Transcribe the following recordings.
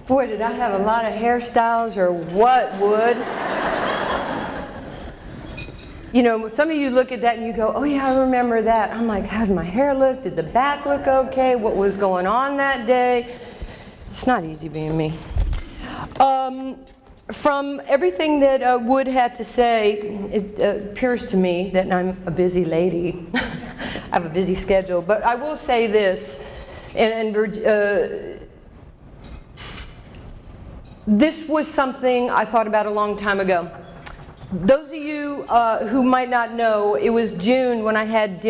Boy, did I have a lot of hairstyles or what, Wood? You know, some of you look at that and you go, oh yeah, I remember that. I'm like, how did my hair look? Did the back look okay? What was going on that day? It's not easy being me. From everything that Wood had to say, it appears to me that I'm a busy lady. I have a busy schedule, but I will say this, this was something I thought about a long time ago. Those of you who might not know, it was June when I had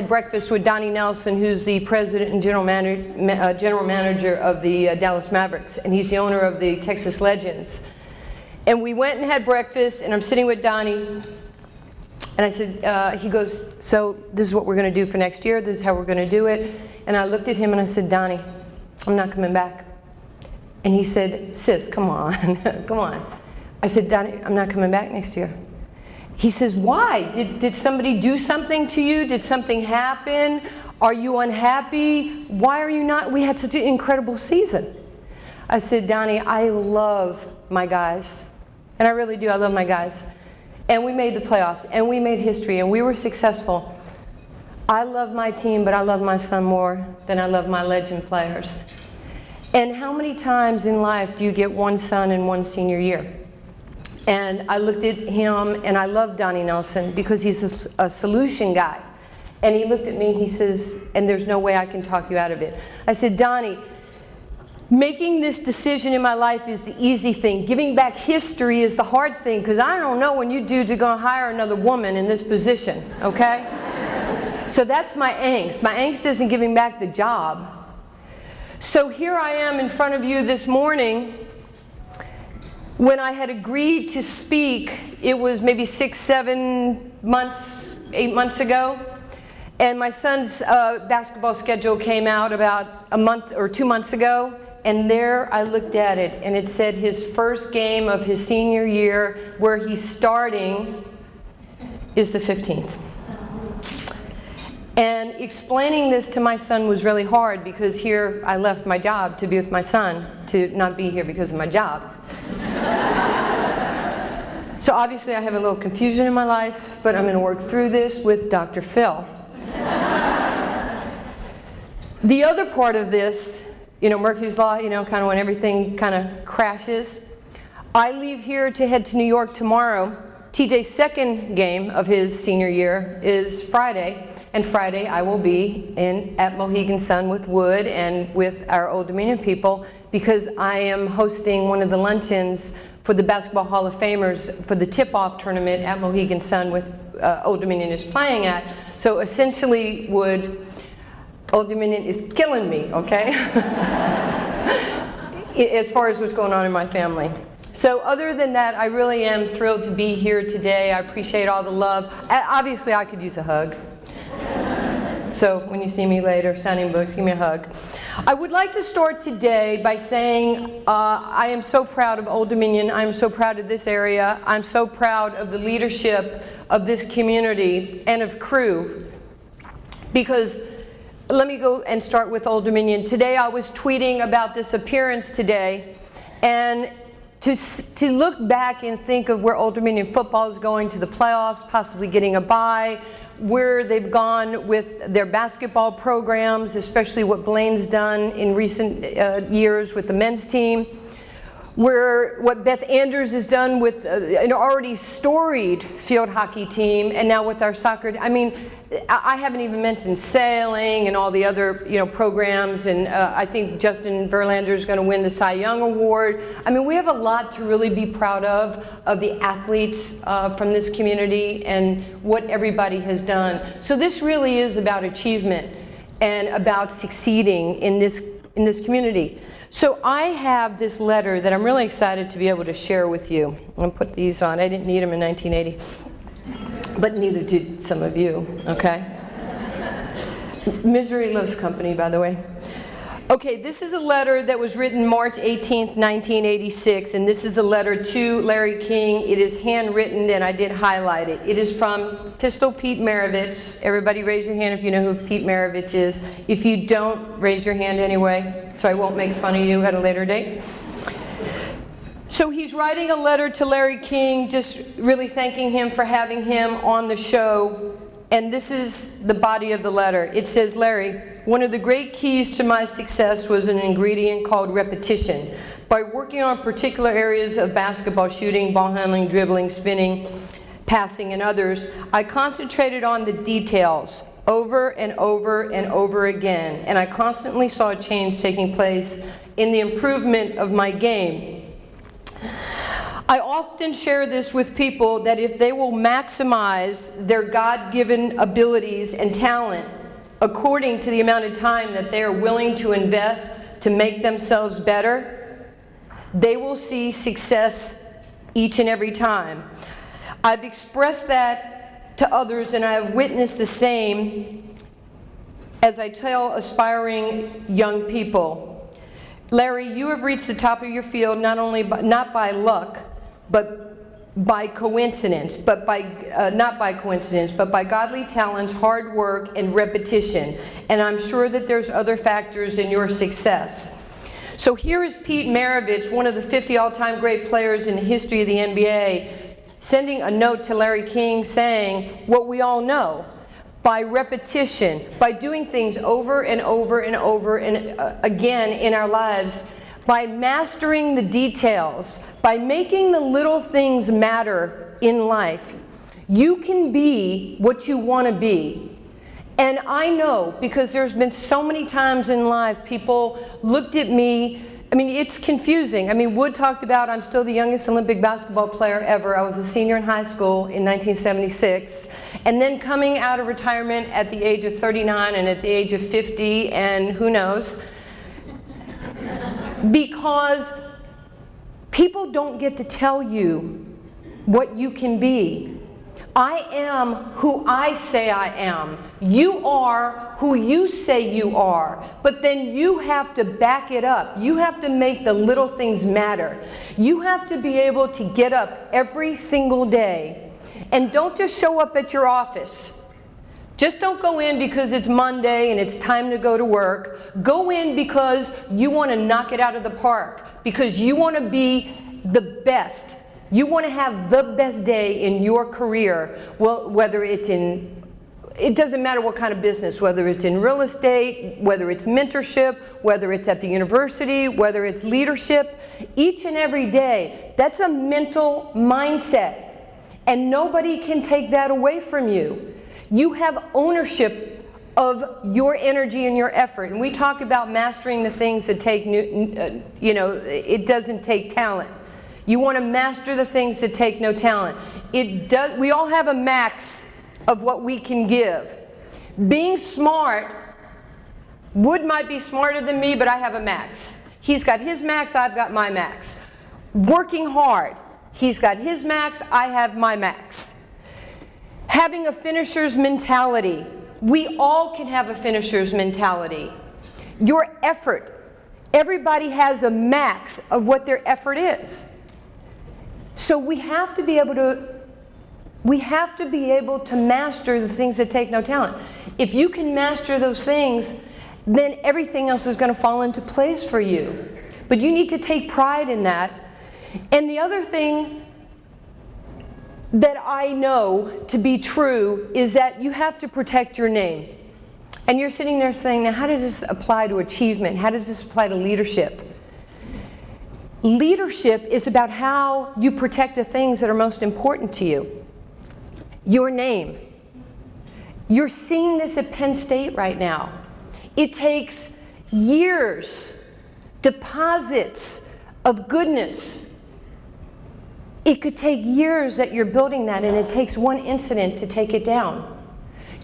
breakfast with Donnie Nelson, who's the president and general manager of the Dallas Mavericks, and he's the owner of the Texas Legends. And we went and had breakfast, and I'm sitting with Donnie, and I said, he goes, so this is what we're going to do for next year, this is how we're going to do it. And I looked at him and I said, Donnie, I'm not coming back. And he said, sis, come on, come on. I said, Donnie, I'm not coming back next year. He says, why? Did somebody do something to you? Did something happen? Are you unhappy? Why are you not? We had such an incredible season. I said, Donnie, I love my guys. And I really do, I love my guys. And we made the playoffs, and we made history, and we were successful. I love my team, but I love my son more than I love my legend players. And how many times in life do you get one son in one senior year? And I looked at him, and I love Donnie Nelson because he's a solution guy. And he looked at me, he says, and there's no way I can talk you out of it. I said, Donnie, making this decision in my life is the easy thing. Giving back history is the hard thing, because I don't know when you dudes are going to hire another woman in this position, okay? So that's my angst. My angst isn't giving back the job. So here I am in front of you this morning. When I had agreed to speak, it was maybe 6, 7 months, 8 months ago. And my son's basketball schedule came out about a month or 2 months ago. And there I looked at it, and it said his first game of his senior year, where he's starting, is the 15th. And explaining this to my son was really hard, because here I left my job to be with my son, to not be here because of my job. So obviously I have a little confusion in my life, but I'm going to work through this with Dr. Phil. The other part of this, you know, Murphy's Law, you know, kind of when everything kind of crashes. I leave here to head to New York tomorrow. TJ's second game of his senior year is Friday, and Friday I will be at Mohegan Sun with Wood and with our Old Dominion people, because I am hosting one of the luncheons for the Basketball Hall of Famers for the tip-off tournament at Mohegan Sun with Old Dominion is playing at. So essentially, Wood, Old Dominion is killing me, okay? As far as what's going on in my family. So other than that, I really am thrilled to be here today. I appreciate all the love. Obviously, I could use a hug. So when you see me later, signing books, give me a hug. I would like to start today by saying I am so proud of Old Dominion. I'm so proud of this area. I'm so proud of the leadership of this community and of CREW. Because let me go and start with Old Dominion. Today I was tweeting about this appearance today, and to look back and think of where Old Dominion football is going to the playoffs, possibly getting a bye, where they've gone with their basketball programs, especially what Blaine's done in recent years with the men's team, what Beth Anders has done with an already storied field hockey team, and now with our soccer. I mean, I haven't even mentioned sailing and all the other programs, and I think Justin Verlander is going to win the Cy Young Award. I mean, we have a lot to really be proud of the athletes from this community and what everybody has done. So this really is about achievement and about succeeding in this community. So I have this letter that I'm really excited to be able to share with you. I'm going to put these on. I didn't need them in 1980, but neither did some of you, okay? Misery loves company, by the way. Okay, this is a letter that was written March 18th, 1986, and this is a letter to Larry King. It is handwritten, and I did highlight it. It is from Pistol Pete Maravich. Everybody raise your hand if you know who Pete Maravich is. If you don't, raise your hand anyway, so I won't make fun of you at a later date. So he's writing a letter to Larry King, just really thanking him for having him on the show. And this is the body of the letter. It says, Larry, one of the great keys to my success was an ingredient called repetition. By working on particular areas of basketball shooting, ball handling, dribbling, spinning, passing, and others, I concentrated on the details over and over and over again. And I constantly saw a change taking place in the improvement of my game. I often share this with people that if they will maximize their God-given abilities and talent according to the amount of time that they are willing to invest to make themselves better, they will see success each and every time. I've expressed that to others, and I have witnessed the same as I tell aspiring young people. Larry, you have reached the top of your field not by luck, but by coincidence, not by coincidence, but by godly talents, hard work, and repetition. And I'm sure that there's other factors in your success. So here is Pete Maravich, one of the 50 all-time great players in the history of the NBA, sending a note to Larry King saying what we all know. By repetition, by doing things over and over and over and again in our lives, by mastering the details, by making the little things matter in life, you can be what you want to be. And I know, because there's been so many times in life people looked at me. I mean, it's confusing. I mean, Wood talked about I'm still the youngest Olympic basketball player ever. I was a senior in high school in 1976. And then coming out of retirement at the age of 39 and at the age of 50 and who knows. Because people don't get to tell you what you can be. I am who I say I am. You are who you say you are. But then you have to back it up. You have to make the little things matter. You have to be able to get up every single day. And don't just show up at your office. Just don't go in because it's Monday and it's time to go to work. Go in because you want to knock it out of the park. Because you want to be the best. You want to have the best day in your career. Well, whether it's it doesn't matter what kind of business, whether it's in real estate, whether it's mentorship, whether it's at the university, whether it's leadership. Each and every day, that's a mental mindset. And nobody can take that away from you. You have ownership of your energy and your effort. And we talk about mastering the things that take, it doesn't take talent. You want to master the things that take no talent. We all have a max of what we can give. Being smart, Wood might be smarter than me, but I have a max. He's got his max, I've got my max. Working hard, he's got his max, I have my max. Having a finisher's mentality. We all can have a finisher's mentality. Your effort. Everybody has a max of what their effort is. So we have to be able to master the things that take no talent. If you can master those things, then everything else is going to fall into place for you. But you need to take pride in that. And the other thing that I know to be true is that you have to protect your name. And you're sitting there saying, now how does this apply to achievement? How does this apply to leadership? Leadership is about how you protect the things that are most important to you. Your name. You're seeing this at Penn State right now. It takes years, deposits of goodness. It could take years that you're building that, and it takes one incident to take it down.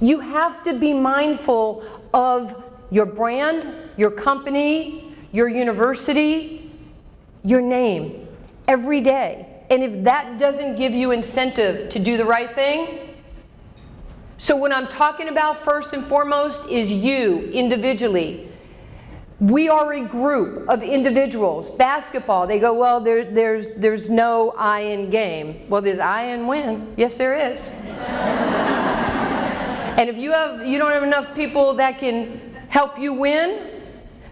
You have to be mindful of your brand, your company, your university, your name, every day. And if that doesn't give you incentive to do the right thing, so what I'm talking about first and foremost is you individually. We are a group of individuals. Basketball, they go, well, there's no I in game. Well, there's I in win. Yes, there is. And if you don't have enough people that can help you win,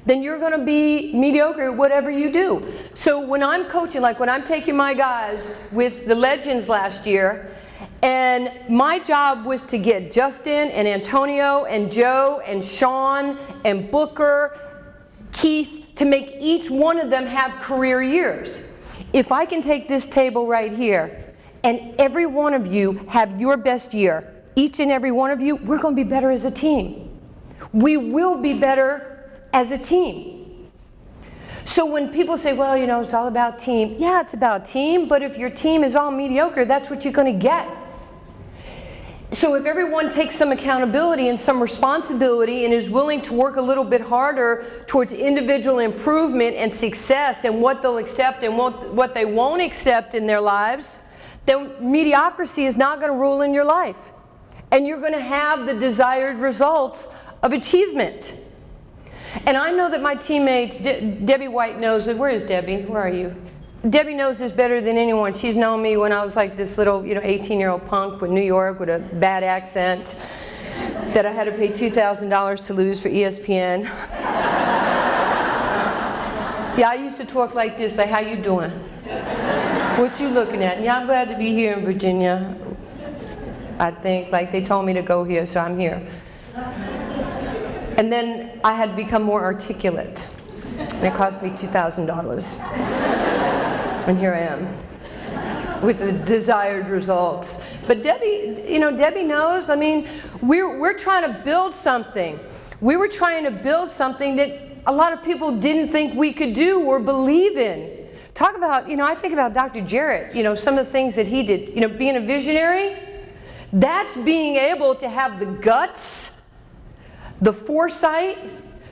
then you're going to be mediocre at whatever you do. So when I'm coaching, like when I'm taking my guys with the Legends last year, and my job was to get Justin and Antonio and Joe and Sean and Booker, Keith, to make each one of them have career years. If I can take this table right here and every one of you have your best year, each and every one of you, we're going to be better as a team. We will be better as a team. So when people say, well, you know, it's all about team. Yeah, it's about team, but if your team is all mediocre, that's what you're going to get. So if everyone takes some accountability and some responsibility and is willing to work a little bit harder towards individual improvement and success and what they'll accept and what they won't accept in their lives, then mediocrity is not going to rule in your life. And you're going to have the desired results of achievement. And I know that my teammates, Debbie White knows it. Where is Debbie? Where are you? Debbie knows this better than anyone. She's known me when I was like this little, 18-year-old punk with New York with a bad accent that I had to pay $2,000 to lose for ESPN. Yeah, I used to talk like this, like, how you doing? What you looking at? Yeah, I'm glad to be here in Virginia. I think, like, they told me to go here, so I'm here. And then I had to become more articulate. And it cost me $2,000. And here I am with the desired results. But Debbie, Debbie knows, I mean, we're trying to build something. We were trying to build something that a lot of people didn't think we could do or believe in. Talk about, I think about Dr. Jarrett, some of the things that he did. Being a visionary, that's being able to have the guts, the foresight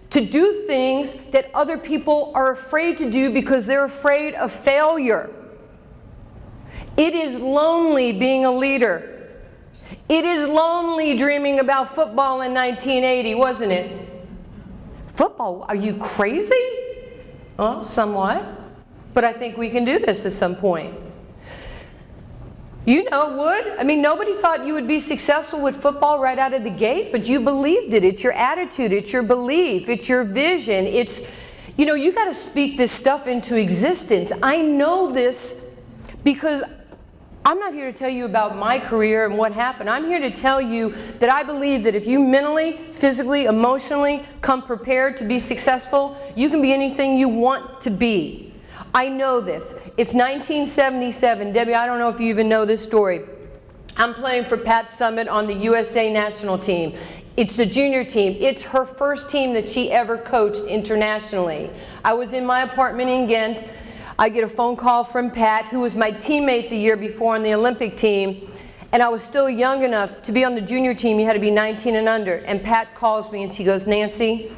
to do things that other people are afraid to do because they're afraid of failure. It is lonely being a leader. It is lonely dreaming about football in 1980, wasn't it? Football, are you crazy? Well, somewhat. But I think we can do this at some point. Would. I mean, nobody thought you would be successful with football right out of the gate, but you believed it. It's your attitude, it's your belief, it's your vision. It's, you got to speak this stuff into existence. I know this because I'm not here to tell you about my career and what happened. I'm here to tell you that I believe that if you mentally, physically, emotionally come prepared to be successful, you can be anything you want to be. I know this. It's 1977. Debbie, I don't know if you even know this story. I'm playing for Pat Summitt on the USA national team. It's the junior team. It's her first team that she ever coached internationally. I was in my apartment in Ghent. I get a phone call from Pat, who was my teammate the year before on the Olympic team. And I was still young enough to be on the junior team. You had to be 19 and under. And Pat calls me and she goes, Nancy,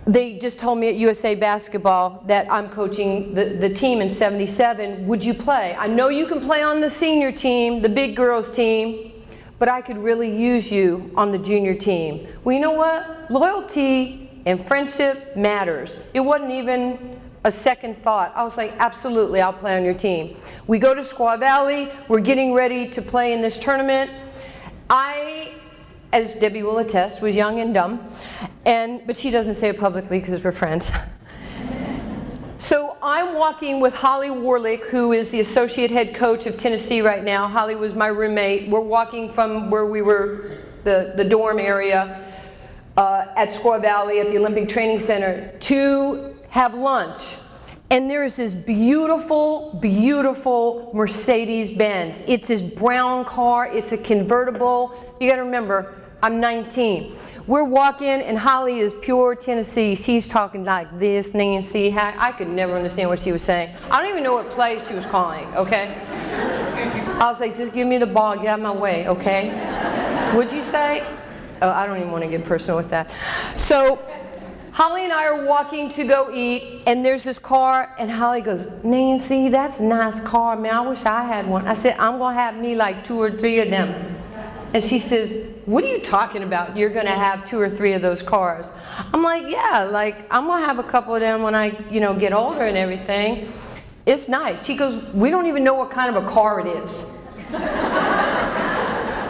they just told me at USA Basketball that I'm coaching the team in '77. Would you play? I know you can play on the senior team, the big girls team, but I could really use you on the junior team. Well, you know what? Loyalty and friendship matters. It wasn't even a second thought. I was like, absolutely, I'll play on your team. We go to Squaw Valley. We're getting ready to play in this tournament. I, as Debbie will attest, was young and dumb, but she doesn't say it publicly because we're friends. So I'm walking with Holly Warlick, who is the associate head coach of Tennessee right now. Holly was my roommate. We're walking from where we were, the dorm area at Squaw Valley at the Olympic Training Center to have lunch. And there's this beautiful, beautiful Mercedes-Benz. It's this brown car. It's a convertible. You got to remember, I'm 19. We're walking, and Holly is pure Tennessee. She's talking like this, Nancy. I could never understand what she was saying. I don't even know what place she was calling, okay? I was like, just give me the ball, get out of my way, okay? What'd you say? Oh, I don't even want to get personal with that. So Holly and I are walking to go eat, and there's this car, and Holly goes, Nancy, that's a nice car, man. I wish I had one. I said, I'm going to have me like 2 or 3 of them. And she says, what are you talking about? You're going to have 2 or 3 of those cars. I'm like, yeah, like I'm going to have a couple of them when I, get older and everything. It's nice. She goes, we don't even know what kind of a car it is.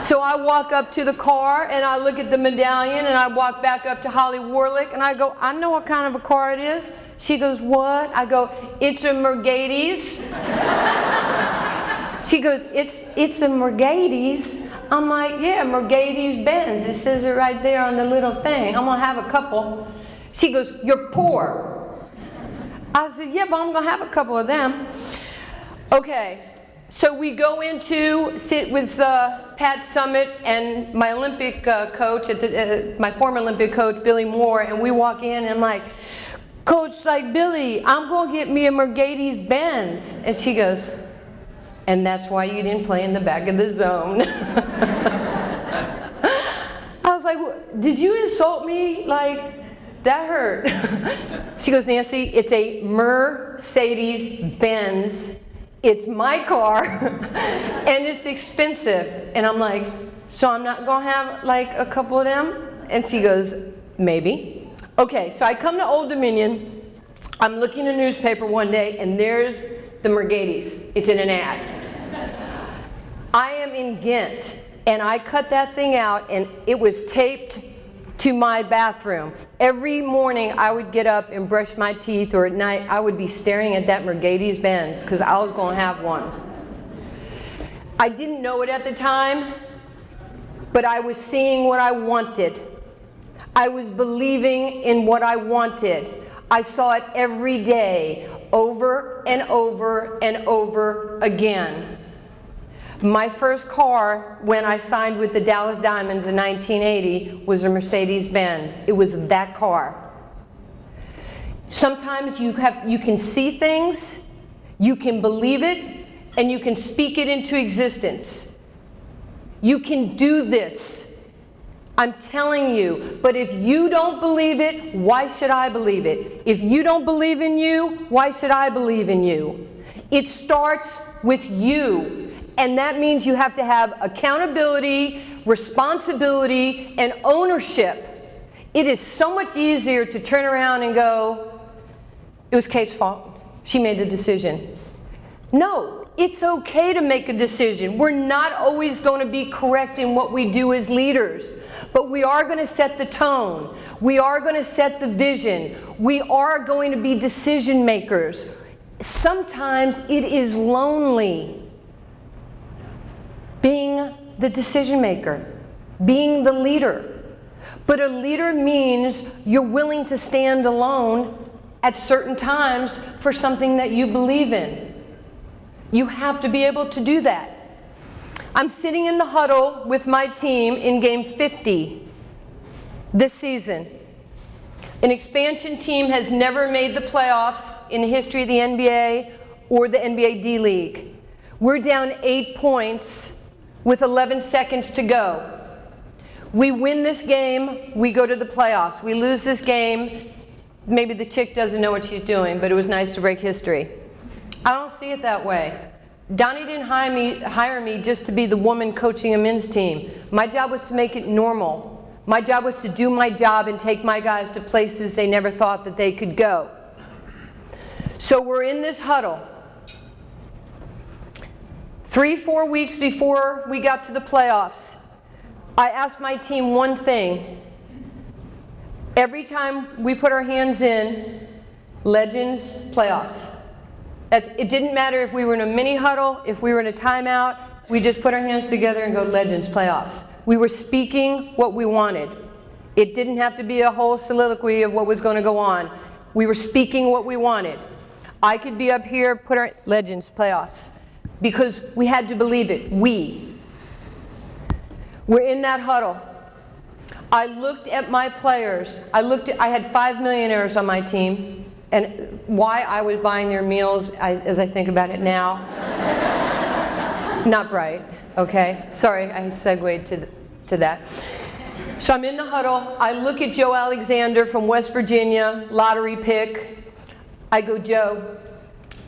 So I walk up to the car and I look at the medallion and I walk back up to Holly Warlick and I go, I know what kind of a car it is. She goes, what? I go, it's a Mercedes. She goes, it's a Mercedes. I'm like, yeah, Mercedes Benz. It says it right there on the little thing. I'm gonna have a couple. She goes, you're poor. I said, yeah, but I'm gonna have a couple of them. Okay. So we go into sit with Pat Summit and my Olympic coach, my former Olympic coach, Billy Moore, and we walk in and I'm like, Coach, like Billy, I'm going to get me a Mercedes Benz. And she goes, and that's why you didn't play in the back of the zone. I was like, did you insult me? Like, that hurt. She goes, Nancy, it's a Mercedes Benz. It's my car, and it's expensive. And I'm like, so I'm not gonna have like a couple of them? And she goes, maybe. Okay, so I come to Old Dominion. I'm looking at a newspaper one day, and there's the Mercedes. It's in an ad. I am in Ghent, and I cut that thing out, and it was taped to my bathroom. Every morning I would get up and brush my teeth, or at night I would be staring at that Mercedes Benz because I was going to have one. I didn't know it at the time, but I was seeing what I wanted. I was believing in what I wanted. I saw it every day, over and over and over again. My first car, when I signed with the Dallas Diamonds in 1980, was a Mercedes-Benz. It was that car. Sometimes you can see things, you can believe it, and you can speak it into existence. You can do this. I'm telling you. But if you don't believe it, why should I believe it? If you don't believe in you, why should I believe in you? It starts with you. And that means you have to have accountability, responsibility, and ownership. It is so much easier to turn around and go, it was Kate's fault. She made the decision. No, it's okay to make a decision. We're not always going to be correct in what we do as leaders, but we are going to set the tone. We are going to set the vision. We are going to be decision makers. Sometimes it is lonely being the decision maker, being the leader. But a leader means you're willing to stand alone at certain times for something that you believe in. You have to be able to do that. I'm sitting in the huddle with my team in game 50 this season. An expansion team has never made the playoffs in the history of the NBA or the NBA D-League. We're down 8 points with 11 seconds to go. We win this game, we go to the playoffs. We lose this game, maybe the chick doesn't know what she's doing, but it was nice to break history. I don't see it that way. Donnie didn't hire me just to be the woman coaching a men's team. My job was to make it normal. My job was to do my job and take my guys to places they never thought that they could go. So we're in this huddle. 3-4 weeks before we got to the playoffs, I asked my team one thing. Every time we put our hands in, Legends, playoffs. It didn't matter if we were in a mini huddle, if we were in a timeout, we just put our hands together and go, Legends, playoffs. We were speaking what we wanted. It didn't have to be a whole soliloquy of what was going to go on. We were speaking what we wanted. I could be up here, put our Legends, playoffs. Because we had to believe it. We're in that huddle. I looked at my players. I had 5 millionaires on my team. And why I was buying their meals, as I think about it now, not bright, okay? Sorry, I segued to that. So I'm in the huddle. I look at Joe Alexander from West Virginia, lottery pick. I go, Joe,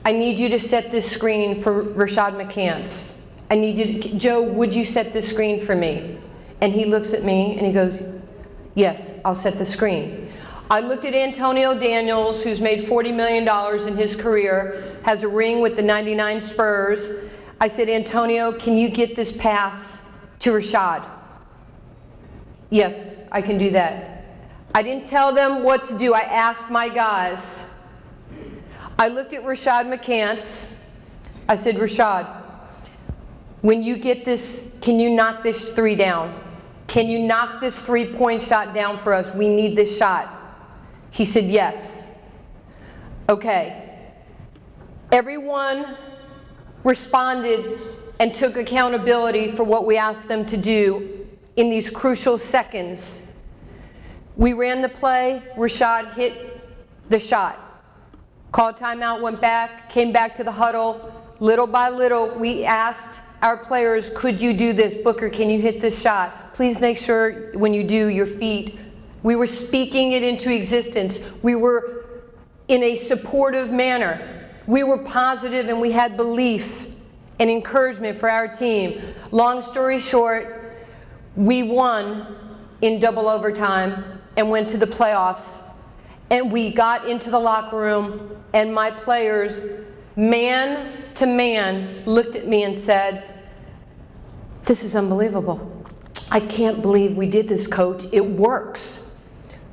I need you to set this screen for Rashad McCants. Joe, would you set this screen for me? And he looks at me and he goes, yes, I'll set the screen. I looked at Antonio Daniels, who's made $40 million in his career, has a ring with the 99 Spurs. I said, Antonio, can you get this pass to Rashad? Yes, I can do that. I didn't tell them what to do. I asked my guys. I looked at Rashad McCants. I said, Rashad, when you get this, can you knock this three down? Can you knock this three-point shot down for us? We need this shot. He said, yes. Okay. Everyone responded and took accountability for what we asked them to do in these crucial seconds. We ran the play. Rashad hit the shot. Called timeout, went back, came back to the huddle. Little by little, we asked our players, could you do this? Booker, can you hit this shot? Please make sure when you do your feet. We were speaking it into existence. We were in a supportive manner. We were positive and we had belief and encouragement for our team. Long story short, we won in double overtime and went to the playoffs. And we got into the locker room and my players, man to man, looked at me and said, this is unbelievable. I can't believe we did this, Coach. It works.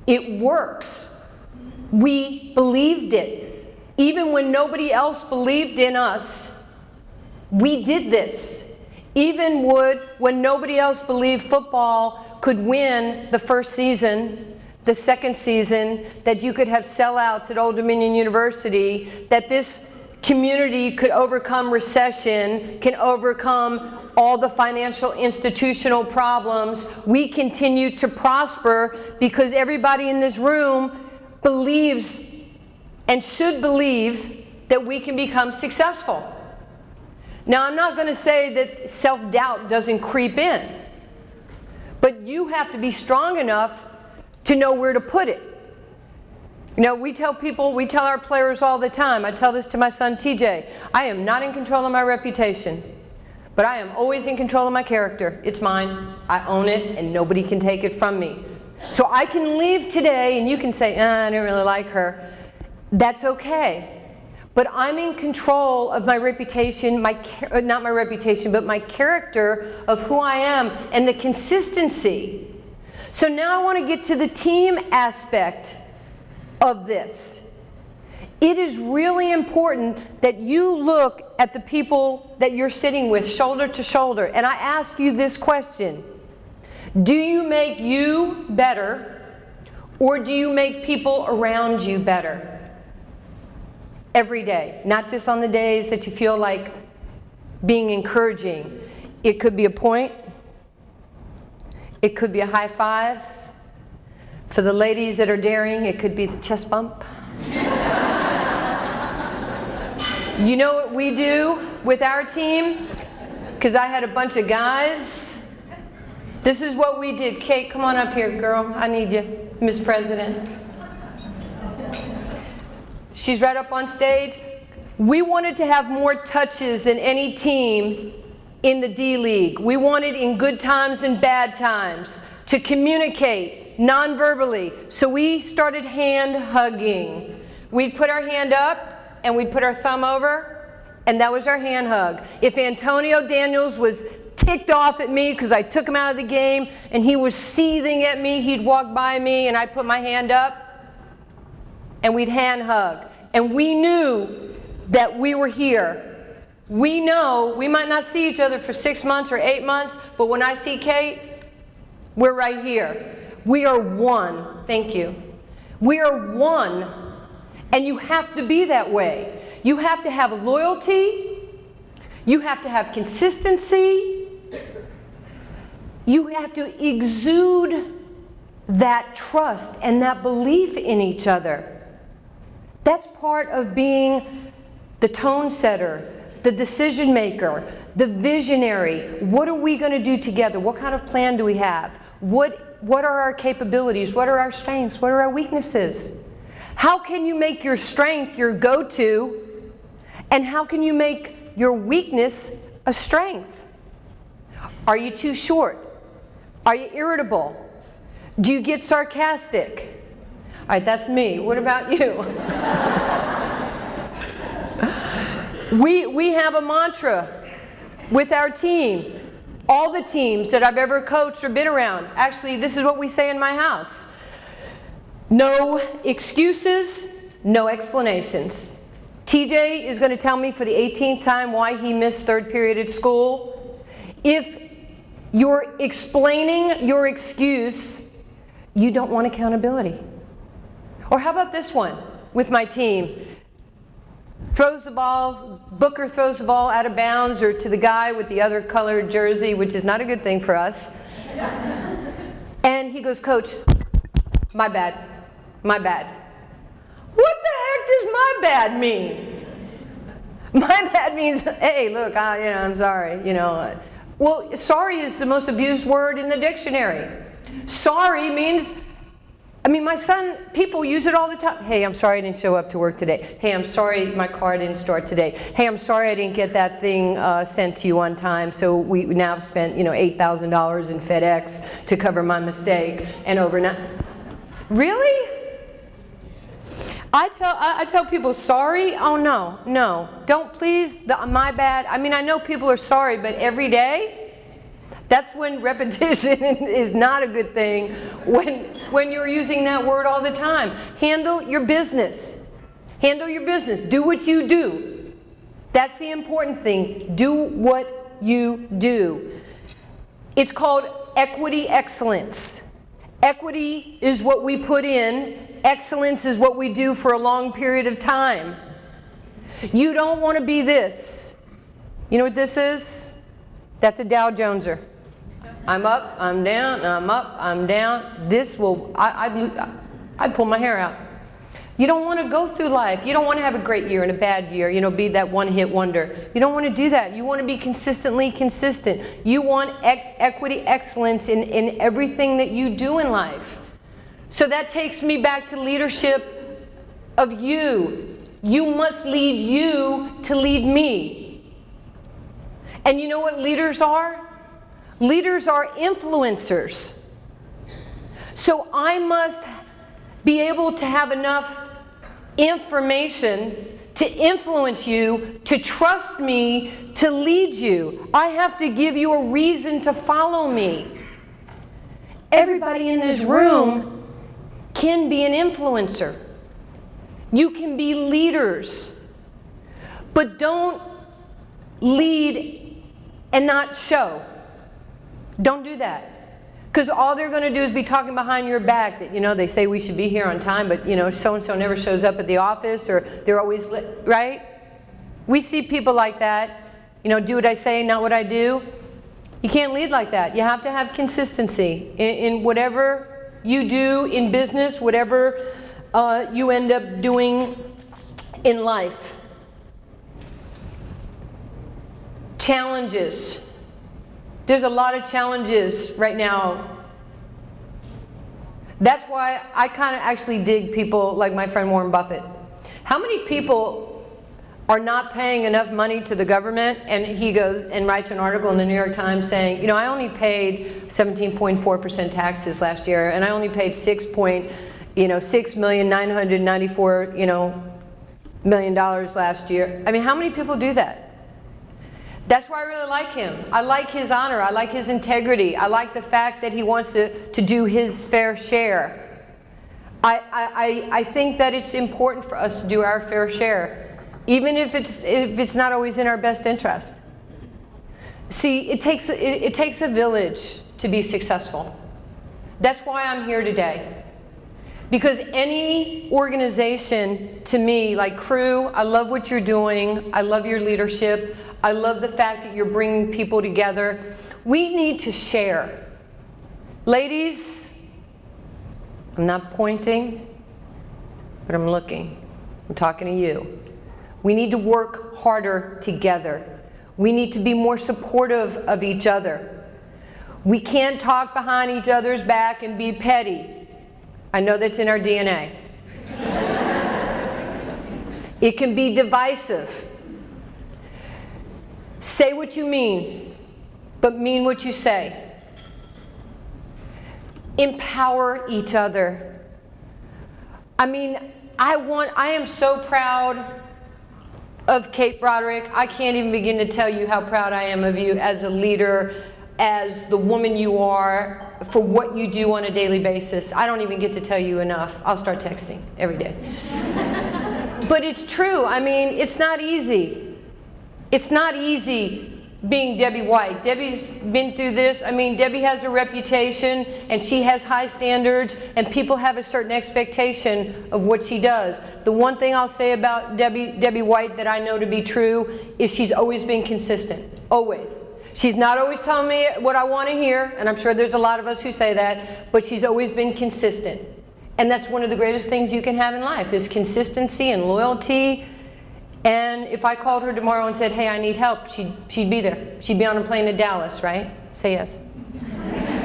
It works. We believed it. Even when nobody else believed in us, we did this. Even when nobody else believed football could win the first season, the second season, that you could have sellouts at Old Dominion University, that this community could overcome recession, can overcome all the financial institutional problems. We continue to prosper because everybody in this room believes and should believe that we can become successful. Now, I'm not going to say that self-doubt doesn't creep in, but you have to be strong enough to know where to put it. You know, we tell our players all the time, I tell this to my son TJ, I am not in control of my reputation, but I am always in control of my character. It's mine. I own it, and nobody can take it from me. So I can leave today, and you can say, I didn't really like her. That's okay. But I'm in control of my reputation, not my reputation, but my character of who I am, and the consistency. So now I want to get to the team aspect of this. It is really important that you look at the people that you're sitting with shoulder to shoulder. And I ask you this question. Do you make you better, or do you make people around you better? Every day, not just on the days that you feel like being encouraging. It could be a point. It could be a high five. For the ladies that are daring, it could be the chest bump. You know what we do with our team? Because I had a bunch of guys. This is what we did. Kate, come on up here, girl. I need you, Ms. President. She's right up on stage. We wanted to have more touches than any team in the D-League. We wanted, in good times and bad times, to communicate non-verbally. So we started hand hugging. We'd put our hand up and we'd put our thumb over, and that was our hand hug. If Antonio Daniels was ticked off at me because I took him out of the game and he was seething at me, he'd walk by me and I'd put my hand up and we'd hand hug. And we knew that we were here. We know we might not see each other for 6 months or 8 months, but when I see Kate, we're right here. We are one. Thank you. We are one. And you have to be that way. You have to have loyalty. You have to have consistency. You have to exude that trust and that belief in each other. That's part of being the tone setter, the decision maker, the visionary. What are we going to do together? What kind of plan do we have? What are our capabilities? What are our strengths? What are our weaknesses? How can you make your strength your go-to? And how can you make your weakness a strength? Are you too short? Are you irritable? Do you get sarcastic? All right, that's me. What about you? We have a mantra with our team. All the teams that I've ever coached or been around. Actually, this is what we say in my house. No excuses, no explanations. TJ is going to tell me for the 18th time why he missed third period at school. If you're explaining your excuse, you don't want accountability. Or how about this one with my team? Throws the ball, Booker throws the ball out of bounds or to the guy with the other colored jersey, which is not a good thing for us. And he goes, "Coach, my bad, my bad." What the heck does my bad mean? My bad means, hey, look, I'm sorry, Well, sorry is the most abused word in the dictionary. Sorry means, my son, people use it all the time. Hey, I'm sorry I didn't show up to work today. Hey, I'm sorry my car didn't start today. Hey, I'm sorry I didn't get that thing sent to you on time, so we now have spent, $8,000 in FedEx to cover my mistake and overnight. Really? I tell people, sorry? Oh, no. Don't please, my bad. I know people are sorry, but every day? That's when repetition is not a good thing, when you're using that word all the time. Handle your business. Handle your business. Do what you do. That's the important thing. Do what you do. It's called equity excellence. Equity is what we put in. Excellence is what we do for a long period of time. You don't want to be this. You know what this is? That's a Dow Joneser. I'm up, I'm down, I'm up, I'm down. This will, I'd pull my hair out. You don't want to go through life. You don't want to have a great year and a bad year, be that one-hit wonder. You don't want to do that. You want to be consistently consistent. You want equity excellence in everything that you do in life. So that takes me back to leadership of you. You must lead you to lead me. And you know what leaders are? Leaders are influencers. So I must be able to have enough information to influence you, to trust me, to lead you. I have to give you a reason to follow me. Everybody in this room can be an influencer. You can be leaders. But don't lead and not show. Don't do that. Because all they're going to do is be talking behind your back that, they say we should be here on time, but, so-and-so never shows up at the office, or they're always late, right? We see people like that, do what I say, not what I do. You can't lead like that. You have to have consistency in whatever you do in business, whatever you end up doing in life. Challenges. There's a lot of challenges right now. That's why I kind of actually dig people like my friend Warren Buffett. How many people are not paying enough money to the government, and he goes and writes an article in the New York Times saying, I only paid 17.4% taxes last year, and I only paid $6,994,000 last year. How many people do that? That's why I really like him. I like his honor. I like his integrity. I like the fact that he wants to do his fair share. I think that it's important for us to do our fair share, even if it's not always in our best interest. See, it takes a village to be successful. That's why I'm here today. Because any organization, to me, like CREW, I love what you're doing. I love your leadership. I love the fact that you're bringing people together. We need to share. Ladies, I'm not pointing, but I'm looking. I'm talking to you. We need to work harder together. We need to be more supportive of each other. We can't talk behind each other's back and be petty. I know that's in our DNA. It can be divisive. Say what you mean, but mean what you say. empower each other. I mean, I am so proud of Kate Broderick. I can't even begin to tell you how proud I am of you as a leader, as the woman you are, for what you do on a daily basis. I don't even get to tell you enough. I'll start texting every day. But it's true. I mean, it's not easy. It's not easy being Debbie White. Debbie's been through this. I mean, Debbie has a reputation, and she has high standards, and people have a certain expectation of what she does. The one thing I'll say about Debbie White that I know to be true is she's always been consistent. Always. She's not always telling me what I want to hear, and I'm sure there's a lot of us who say that, but she's always been consistent. And that's one of the greatest things you can have in life, is consistency and loyalty. And if I called her tomorrow and said, hey, I need help, she'd be there. She'd be on a plane to Dallas, right? Say yes.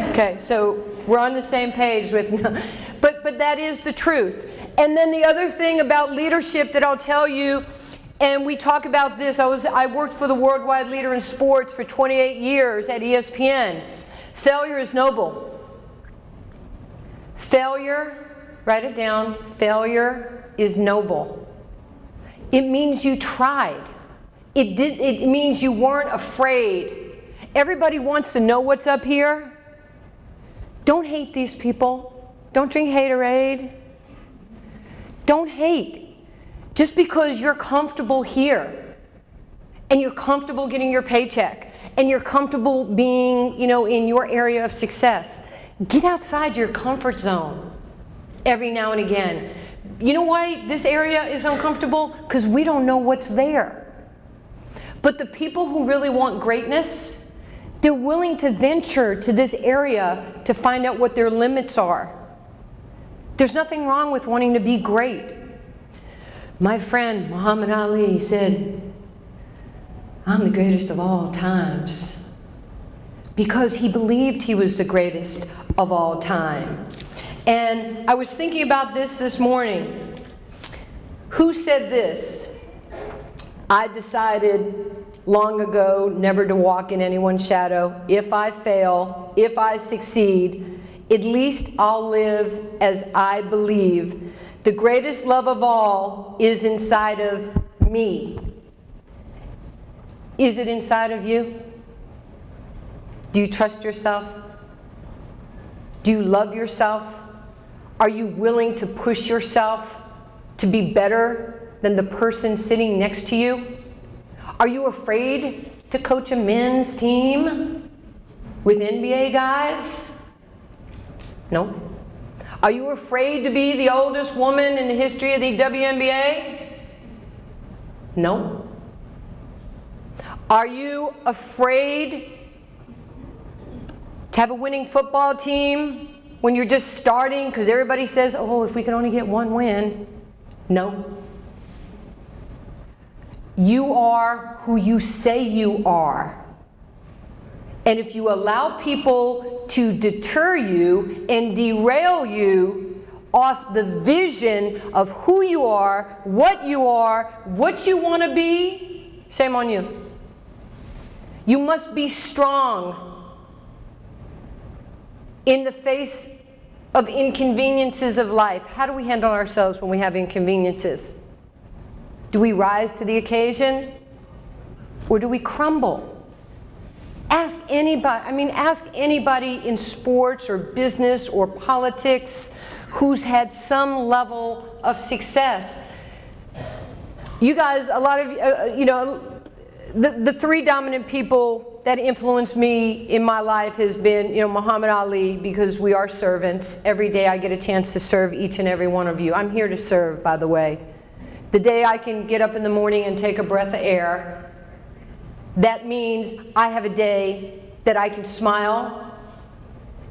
Okay, so we're on the same page with, but that is the truth. And then the other thing about leadership that I'll tell you, and we talk about this, I worked for the worldwide leader in sports for 28 years at ESPN. Failure is noble. Failure, write it down, failure is noble. It means you tried. It means you weren't afraid. Everybody wants to know what's up here. Don't hate these people. Don't drink haterade. Don't hate. Just because you're comfortable here, and you're comfortable getting your paycheck, and you're comfortable being, in your area of success, get outside your comfort zone every now and again. You know why this area is uncomfortable? Because we don't know what's there. But the people who really want greatness, they're willing to venture to this area to find out what their limits are. There's nothing wrong with wanting to be great. My friend Muhammad Ali said, I'm the greatest of all times, because he believed he was the greatest of all time. And I was thinking about this morning. Who said this? I decided long ago never to walk in anyone's shadow. If I fail, if I succeed, at least I'll live as I believe. The greatest love of all is inside of me. Is it inside of you? Do you trust yourself? Do you love yourself? Are you willing to push yourself to be better than the person sitting next to you? Are you afraid to coach a men's team with NBA guys? No. Are you afraid to be the oldest woman in the history of the WNBA? No. Are you afraid to have a winning football team when you're just starting because everybody says, oh, if we can only get one win? No. You are who you say you are. And if you allow people to deter you and derail you off the vision of who you are, what you want to be, shame on you. You must be strong in the face of inconveniences of life. How do we handle ourselves when we have inconveniences? Do we rise to the occasion, or do we crumble? Ask anybody in sports or business or politics who's had some level of success. You guys, a lot of the three dominant people that influenced me in my life has been, Muhammad Ali, because we are servants. Every day I get a chance to serve each and every one of you. I'm here to serve, by the way. The day I can get up in the morning and take a breath of air, that means I have a day that I can smile.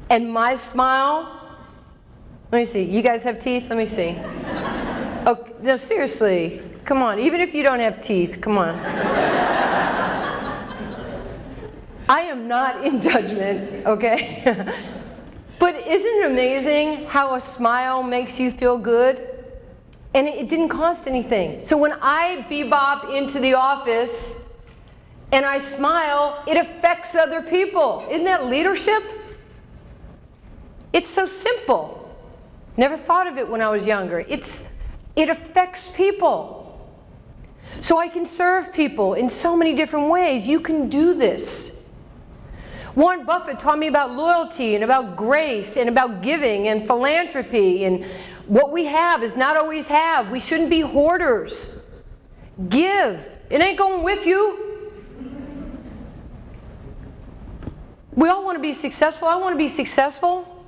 And my smile, let me see, you guys have teeth? Let me see. Oh, no, seriously, come on, even if you don't have teeth, come on. I am not in judgment, okay? But isn't it amazing how a smile makes you feel good? And it didn't cost anything. So when I bebop into the office and I smile, it affects other people. Isn't that leadership? It's so simple. Never thought of it when I was younger. It affects people. So I can serve people in so many different ways. You can do this. Warren Buffett taught me about loyalty and about grace and about giving and philanthropy, and what we have is not always have. We shouldn't be hoarders. Give. It ain't going with you. We all want to be successful. I want to be successful.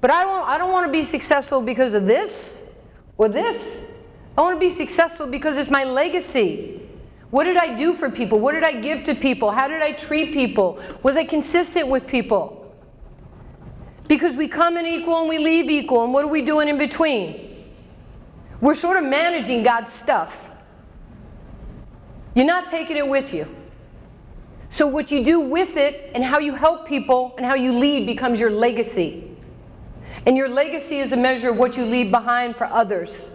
But I don't want to be successful because of this or this. I want to be successful because it's my legacy. What did I do for people? What did I give to people? How did I treat people? Was I consistent with people? Because we come in equal and we leave equal, and what are we doing in between? We're sort of managing God's stuff. You're not taking it with you. So what you do with it and how you help people and how you lead becomes your legacy. And your legacy is a measure of what you leave behind for others.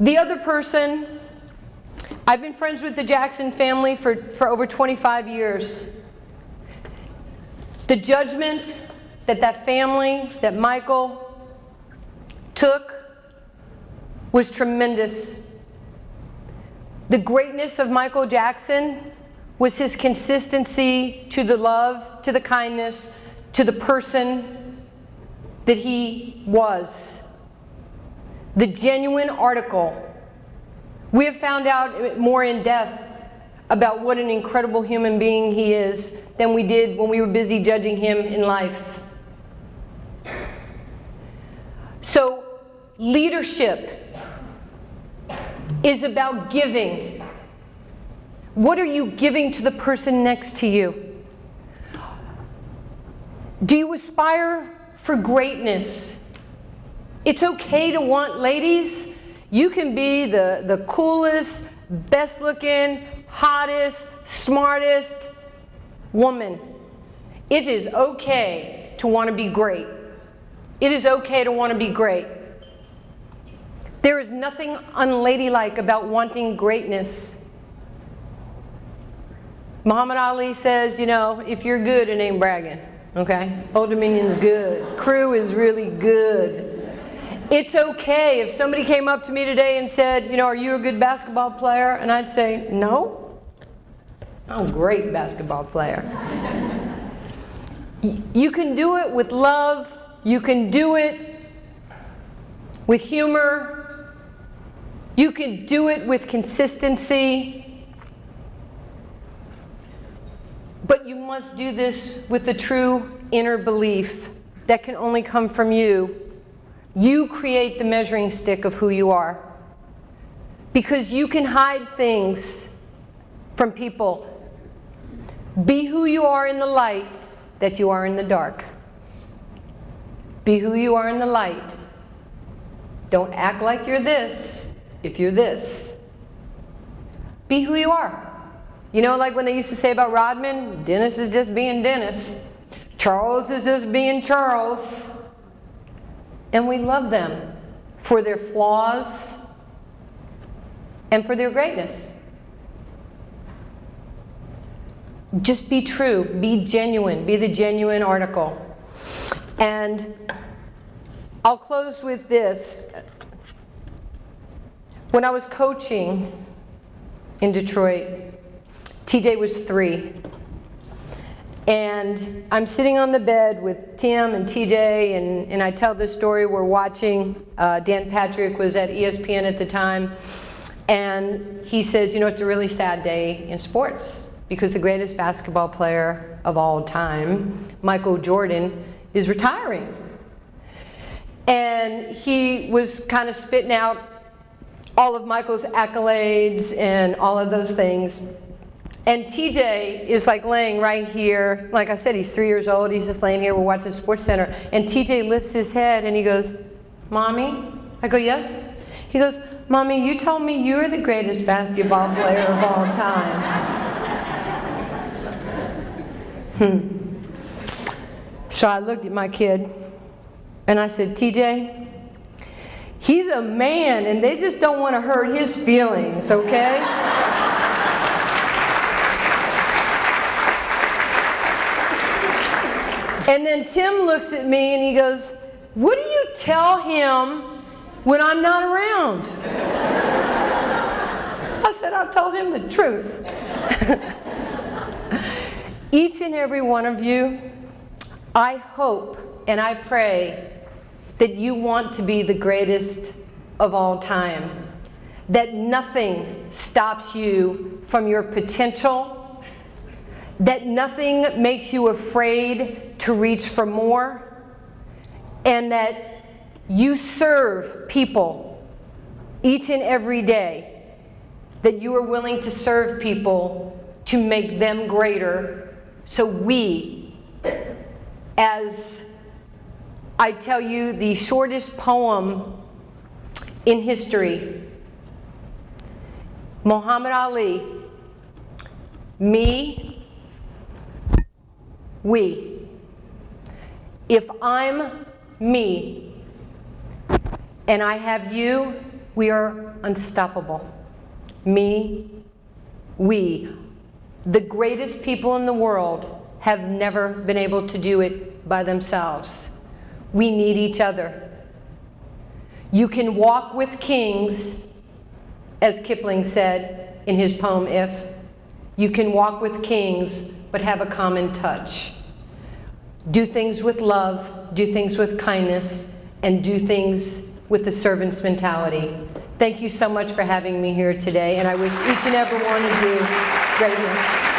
The other person, I've been friends with the Jackson family for over 25 years. The judgment that family, that Michael took, was tremendous. The greatness of Michael Jackson was his consistency to the love, to the kindness, to the person that he was. The genuine article. We have found out more in depth about what an incredible human being he is than we did when we were busy judging him in life. So, leadership is about giving. What are you giving to the person next to you? Do you aspire for greatness? It's okay to want, ladies, you can be the coolest, best looking, hottest, smartest woman. It is okay to want to be great. It is okay to want to be great. There is nothing unladylike about wanting greatness. Muhammad Ali says, you know, if you're good, it ain't bragging. Okay? Old Dominion's good. CREW is really good. It's okay if somebody came up to me today and said, you know, are you a good basketball player? And I'd say, no. I'm a great basketball player. You can do it with love. You can do it with humor. You can do it with consistency. But you must do this with the true inner belief that can only come from you. You create the measuring stick of who you are. Because you can hide things from people. Be who you are in the light that you are in the dark. Be who you are in the light. Don't act like you're this if you're this. Be who you are. You know, like when they used to say about Rodman, Dennis is just being Dennis. Charles is just being Charles. And we love them for their flaws and for their greatness. Just be true, be genuine, be the genuine article. And I'll close with this. When I was coaching in Detroit, TJ was 3. And I'm sitting on the bed with Tim and TJ, and I tell this story. We're watching. Dan Patrick was at ESPN at the time. And he says, you know, it's a really sad day in sports because the greatest basketball player of all time, Michael Jordan, is retiring. And he was kind of spitting out all of Michael's accolades and all of those things. And TJ is like laying right here. Like I said, he's 3 years old. He's just laying here. We're watching Sports Center. And TJ lifts his head and he goes, Mommy? I go, yes? He goes, Mommy, you told me you're the greatest basketball player of all time. So I looked at my kid and I said, TJ, he's a man and they just don't want to hurt his feelings, okay? And then Tim looks at me and he goes, what do you tell him when I'm not around? I said, I told him the truth. Each and every one of you, I hope and I pray that you want to be the greatest of all time, that nothing stops you from your potential, that nothing makes you afraid to reach for more, and that you serve people each and every day, that you are willing to serve people to make them greater, so we, as I tell you the shortest poem in history, Muhammad Ali, me, we. If I'm me and I have you, we are unstoppable. Me, we. The greatest people in the world have never been able to do it by themselves. We need each other. You can walk with kings, as Kipling said in his poem, If. You can walk with kings, but have a common touch. Do things with love, do things with kindness, and do things with the servant's mentality. Thank you so much for having me here today, and I wish each and every one of you greatness.